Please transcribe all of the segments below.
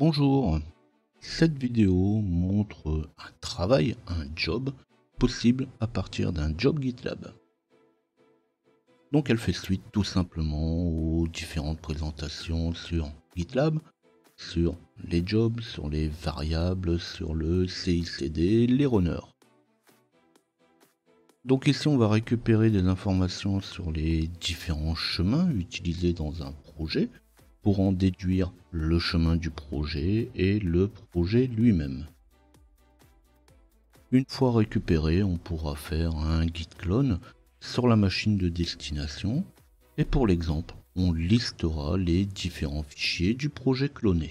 Bonjour, cette vidéo montre un travail, un job possible à partir d'un job GitLab. Donc elle fait suite tout simplement aux différentes présentations sur GitLab, sur les jobs, sur les variables, sur le CICD, les runners. Donc ici on va récupérer des informations sur les différents chemins utilisés dans un projet pour en déduire le chemin du projet et le projet lui-même. Une fois récupéré, on pourra faire un git clone sur la machine de destination et pour l'exemple, on listera les différents fichiers du projet cloné.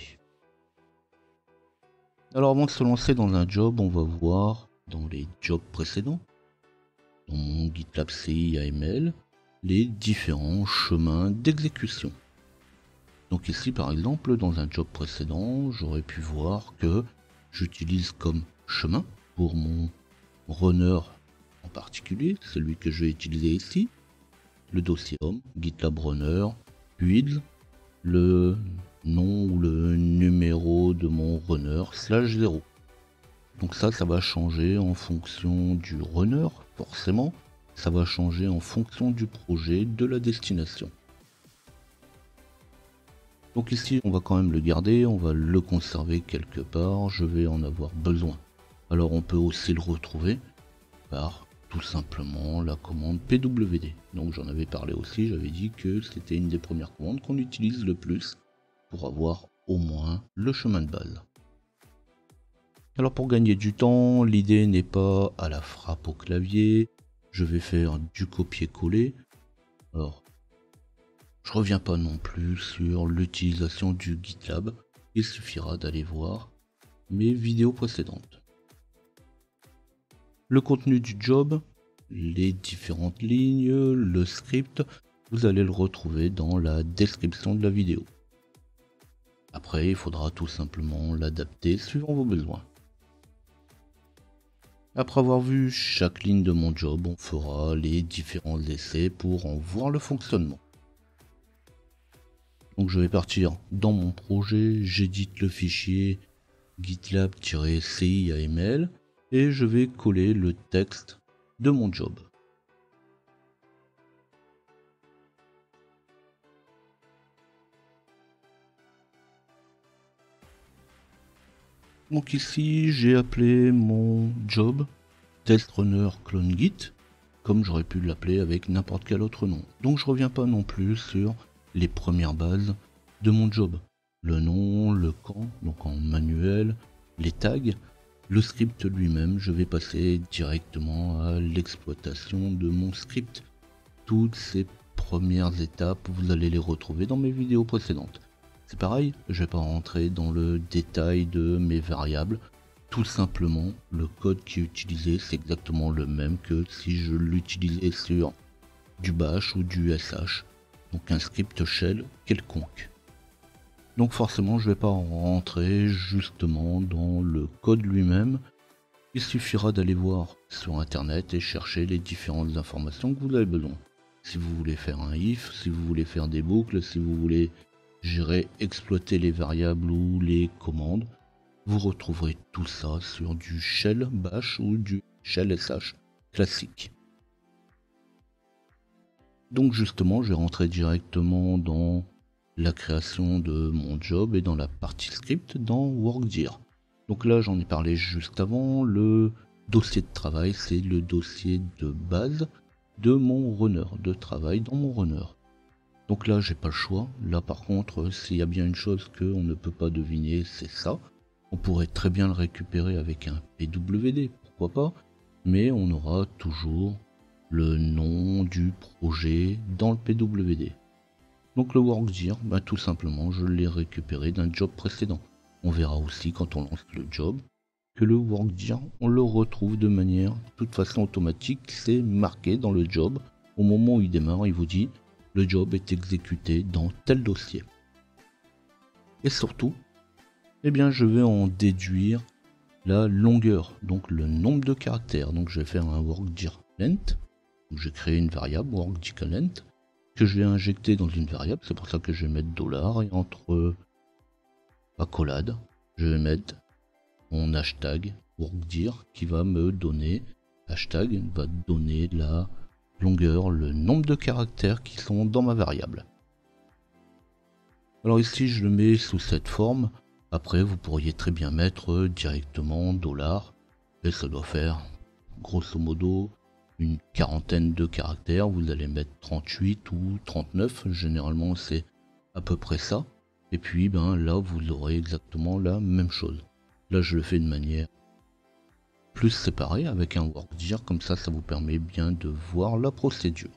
Alors avant de se lancer dans un job, on va voir dans les jobs précédents, dans mon GitLab CI AML, les différents chemins d'exécution. Donc ici par exemple, dans un job précédent, j'aurais pu voir que j'utilise comme chemin pour mon runner en particulier, celui que je vais utiliser ici, le dossier home, GitLab runner, build, le nom ou le numéro de mon runner /0. Donc ça va changer en fonction du runner, forcément, ça va changer en fonction du projet, de la destination. Donc ici on va quand même le garder, on va le conserver quelque part, je vais en avoir besoin. Alors on peut aussi le retrouver par tout simplement la commande pwd. Donc j'en avais parlé aussi, j'avais dit que c'était une des premières commandes qu'on utilise le plus pour avoir au moins le chemin de base. Alors pour gagner du temps, l'idée n'est pas à la frappe au clavier, je vais faire du copier-coller. Alors je reviens pas non plus sur l'utilisation du GitLab, il suffira d'aller voir mes vidéos précédentes. Le contenu du job, les différentes lignes, le script, vous allez le retrouver dans la description de la vidéo. Après, il faudra tout simplement l'adapter suivant vos besoins. Après avoir vu chaque ligne de mon job, on fera les différents essais pour en voir le fonctionnement. Donc je vais partir dans mon projet, j'édite le fichier gitlab-ci AML et je vais coller le texte de mon job. Donc ici j'ai appelé mon job test runner clone git, comme j'aurais pu l'appeler avec n'importe quel autre nom. Donc je reviens pas non plus sur les premières bases de mon job. Le nom, le quand, donc en manuel, les tags, le script lui-même, je vais passer directement à l'exploitation de mon script. Toutes ces premières étapes, vous allez les retrouver dans mes vidéos précédentes. C'est pareil, je vais pas rentrer dans le détail de mes variables. Tout simplement, le code qui est utilisé, c'est exactement le même que si je l'utilisais sur du bash ou du sh, donc un script shell quelconque. Donc forcément, je vais pas rentrer justement dans le code lui-même. Il suffira d'aller voir sur internet et chercher les différentes informations que vous avez besoin. Si vous voulez faire un if, si vous voulez faire des boucles, si vous voulez gérer, exploiter les variables ou les commandes, vous retrouverez tout ça sur du shell bash ou du shell sh classique. Donc justement, je vais rentrer directement dans la création de mon job et dans la partie script dans Workdir. Donc là, j'en ai parlé juste avant, le dossier de travail, c'est le dossier de base de mon runner, de travail dans mon runner. Donc là, j'ai pas le choix. Là, par contre, s'il y a bien une chose qu'on ne peut pas deviner, c'est ça. On pourrait très bien le récupérer avec un pwd, pourquoi pas, mais on aura toujours le nom du projet dans le pwd. Donc le workdir, tout simplement, je l'ai récupéré d'un job précédent. On verra aussi quand on lance le job que le workdir, on le retrouve de manière de toute façon automatique, c'est marqué dans le job. Au moment où il démarre, il vous dit le job est exécuté dans tel dossier. Et surtout, eh bien, je vais en déduire la longueur, donc le nombre de caractères. Donc je vais faire un workdir length. Donc je vais créer une variable workdir length que je vais injecter dans une variable. C'est pour ça que je vais mettre $. Et entre accolade, je vais mettre mon hashtag workdir qui va me donner, hashtag va donner la longueur, le nombre de caractères qui sont dans ma variable. Alors ici je le mets sous cette forme, après vous pourriez très bien mettre directement $, et ça doit faire grosso modo une quarantaine de caractères, vous allez mettre 38 ou 39, généralement c'est à peu près ça, et puis ben là vous aurez exactement la même chose. Là je le fais de manière plus séparée avec un workdir, comme ça vous permet bien de voir la procédure.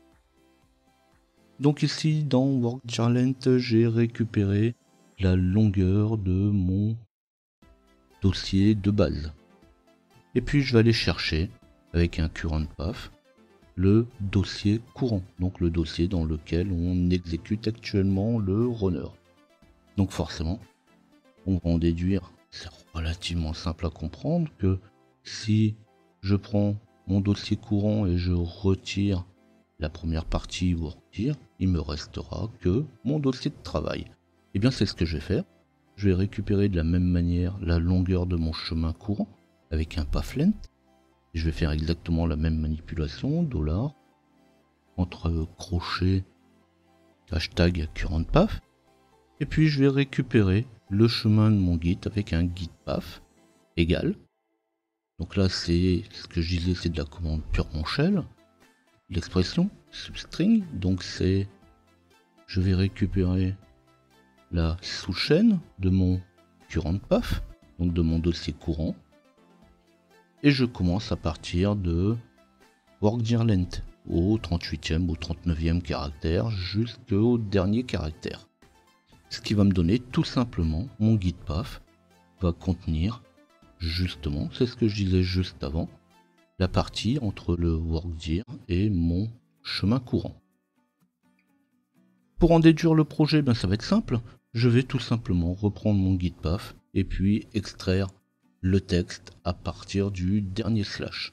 Donc ici dans workdirlength j'ai récupéré la longueur de mon dossier de base. Et puis je vais aller chercher avec un current path le dossier courant, donc le dossier dans lequel on exécute actuellement le runner. Donc forcément, on va en déduire, c'est relativement simple à comprendre, que si je prends mon dossier courant et je retire la première partie workdir, il me restera que mon dossier de travail. Et bien c'est ce que je vais faire. Je vais récupérer de la même manière la longueur de mon chemin courant avec un pathlength. Je vais faire exactement la même manipulation, $ entre crochets, hashtag current path. Et puis je vais récupérer le chemin de mon git avec un git path égal. Donc là c'est ce que je disais, c'est de la commande purement shell. L'expression substring, donc c'est je vais récupérer la sous-chaîne de mon current path, donc de mon dossier courant, et je commence à partir de workdirlength au 38e ou 39e caractère jusqu'au dernier caractère. Ce qui va me donner tout simplement mon git path va contenir justement, c'est ce que je disais juste avant, la partie entre le workdir et mon chemin courant. Pour en déduire le projet, ben ça va être simple. Je vais tout simplement reprendre mon git path et puis extraire le texte à partir du dernier slash.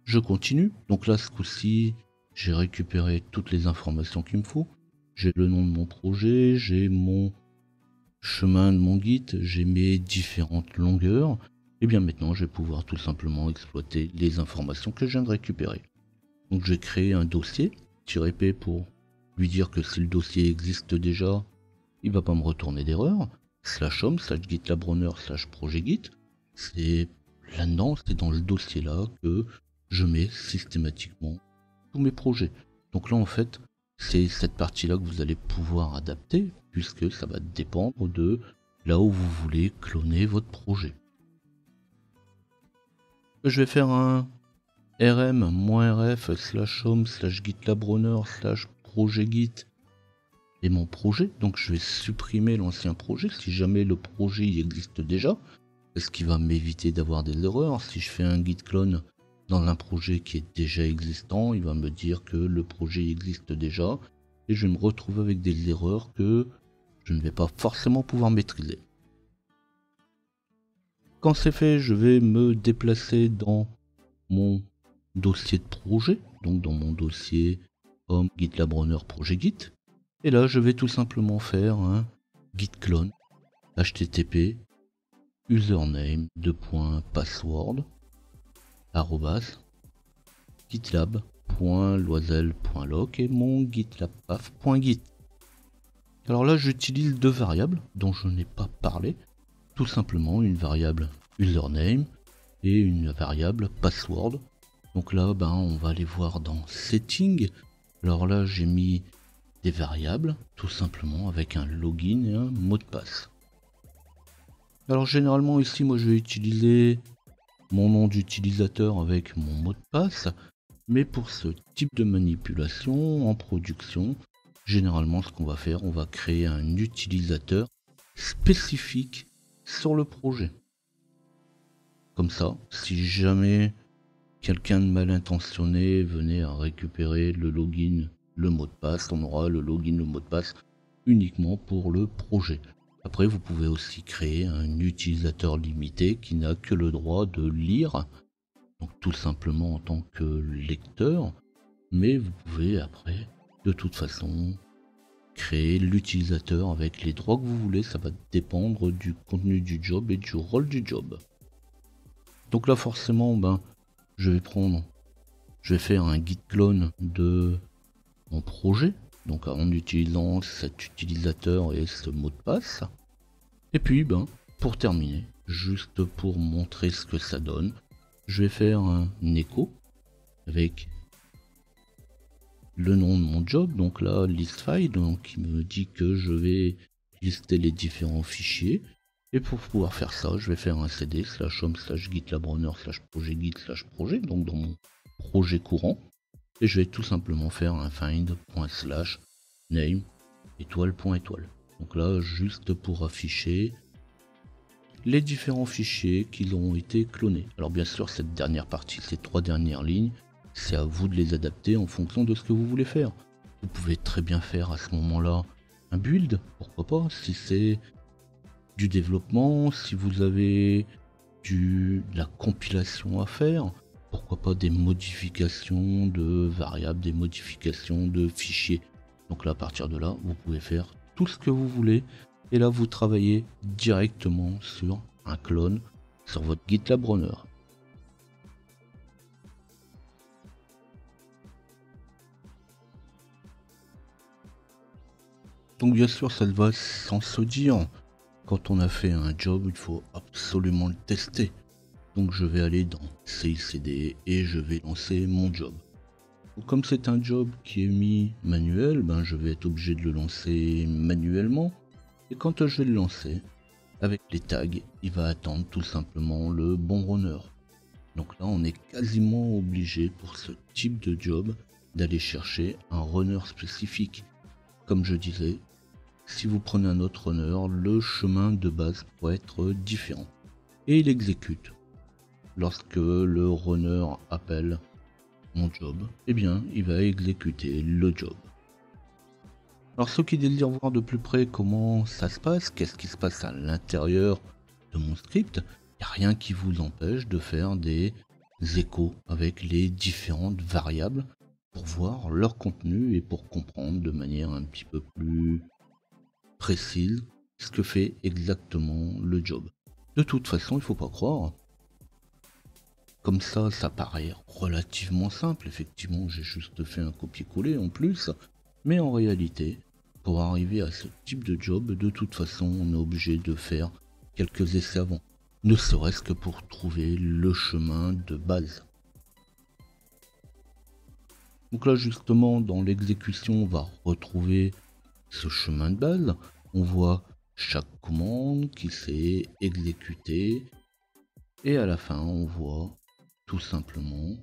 Je continue. Donc là, ce coup-ci, j'ai récupéré toutes les informations qu'il me faut. J'ai le nom de mon projet, j'ai mon chemin de mon git, j'ai mes différentes longueurs. Et bien maintenant, je vais pouvoir tout simplement exploiter les informations que je viens de récupérer. Donc je vais créer un dossier, -p pour lui dire que si le dossier existe déjà, il va pas me retourner d'erreur, /home, /gitlab-runner, /projet-git. C'est là-dedans, c'est dans le dossier là que je mets systématiquement tous mes projets. Donc là en fait, c'est cette partie là que vous allez pouvoir adapter, puisque ça va dépendre de là où vous voulez cloner votre projet. Je vais faire un rm-rf /home /gitlab-runner /projet-git et mon projet. Donc je vais supprimer l'ancien projet si jamais le projet y existe déjà, ce qui va m'éviter d'avoir des erreurs. Si je fais un git clone dans un projet qui est déjà existant, il va me dire que le projet existe déjà et je vais me retrouver avec des erreurs que je ne vais pas forcément pouvoir maîtriser. Quand c'est fait, je vais me déplacer dans mon dossier de projet, donc dans mon dossier home GitLab Runner projet Git. Et là, je vais tout simplement faire un git clone http username _password @gitlab.loisel.loc et mon gitlabpath.git. Alors là, j'utilise deux variables dont je n'ai pas parlé. Tout simplement une variable username et une variable password. Donc là, on va aller voir dans setting. Alors là, j'ai mis des variables, tout simplement avec un login et un mot de passe. Alors généralement ici, moi je vais utiliser mon nom d'utilisateur avec mon mot de passe. Mais pour ce type de manipulation en production, généralement ce qu'on va faire, on va créer un utilisateur spécifique sur le projet. Comme ça, si jamais quelqu'un de mal intentionné venait à récupérer le login, le mot de passe, on aura le login, le mot de passe uniquement pour le projet. Après, vous pouvez aussi créer un utilisateur limité qui n'a que le droit de lire, donc tout simplement en tant que lecteur, mais vous pouvez après, de toute façon, créer l'utilisateur avec les droits que vous voulez. Ça va dépendre du contenu du job et du rôle du job. Donc là forcément, je vais faire un git clone de mon projet, donc en utilisant cet utilisateur et ce mot de passe. Et puis pour terminer, juste pour montrer ce que ça donne, je vais faire un echo avec le nom de mon job, donc là list file, donc il me dit que je vais lister les différents fichiers. Et pour pouvoir faire ça, je vais faire un cd /home/gitlab/runner/projet/git/projet, donc dans mon projet courant. Et je vais tout simplement faire un find./name étoile.étoile. Donc là, juste pour afficher les différents fichiers qui ont été clonés. Alors bien sûr, cette dernière partie, ces 3 dernières lignes, c'est à vous de les adapter en fonction de ce que vous voulez faire. Vous pouvez très bien faire à ce moment-là un build, pourquoi pas, si c'est du développement, si vous avez de la compilation à faire, pourquoi pas des modifications de variables, des modifications de fichiers. Donc là, à partir de là, vous pouvez faire tout ce que vous voulez. Et là, vous travaillez directement sur un clone sur votre GitLab Runner. Donc bien sûr, ça va sans se dire. Quand on a fait un job, il faut absolument le tester. Donc je vais aller dans CICD et je vais lancer mon job. Donc, comme c'est un job qui est mis manuel, je vais être obligé de le lancer manuellement. Et quand je vais le lancer, avec les tags, il va attendre tout simplement le bon runner. Donc là, on est quasiment obligé pour ce type de job d'aller chercher un runner spécifique. Comme je disais, si vous prenez un autre runner, le chemin de base pourrait être différent. Et il exécute. Lorsque le runner appelle mon job, il va exécuter le job. Alors ceux qui désirent voir de plus près comment ça se passe, qu'est-ce qui se passe à l'intérieur de mon script, il n'y a rien qui vous empêche de faire des échos avec les différentes variables pour voir leur contenu et pour comprendre de manière un petit peu plus précise ce que fait exactement le job. De toute façon, il ne faut pas croire. Comme ça paraît relativement simple. Effectivement, j'ai juste fait un copier-coller en plus. Mais en réalité, pour arriver à ce type de job, de toute façon, on est obligé de faire quelques essais avant. Ne serait-ce que pour trouver le chemin de base. Donc là, justement, dans l'exécution, on va retrouver ce chemin de base. On voit chaque commande qui s'est exécutée. Et à la fin, on voit tout simplement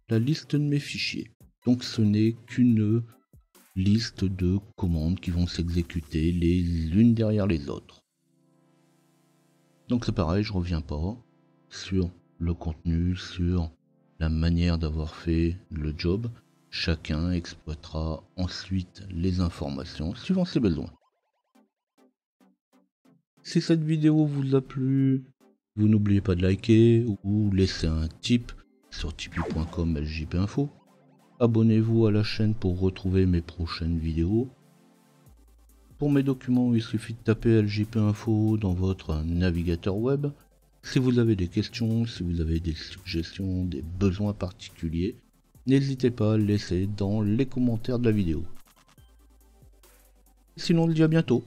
la liste de mes fichiers. Donc ce n'est qu'une liste de commandes qui vont s'exécuter les unes derrière les autres. Donc c'est pareil, je reviens pas sur le contenu, sur la manière d'avoir fait le job. Chacun exploitera ensuite les informations suivant ses besoins. Si cette vidéo vous a plu, vous n'oubliez pas de liker ou laisser un tip sur tipeee.com/ljpinfo. Abonnez-vous à la chaîne pour retrouver mes prochaines vidéos. Pour mes documents, il suffit de taper ljpinfo dans votre navigateur web. Si vous avez des questions, si vous avez des suggestions, des besoins particuliers, n'hésitez pas à le laisser dans les commentaires de la vidéo. Sinon, on se dit à bientôt.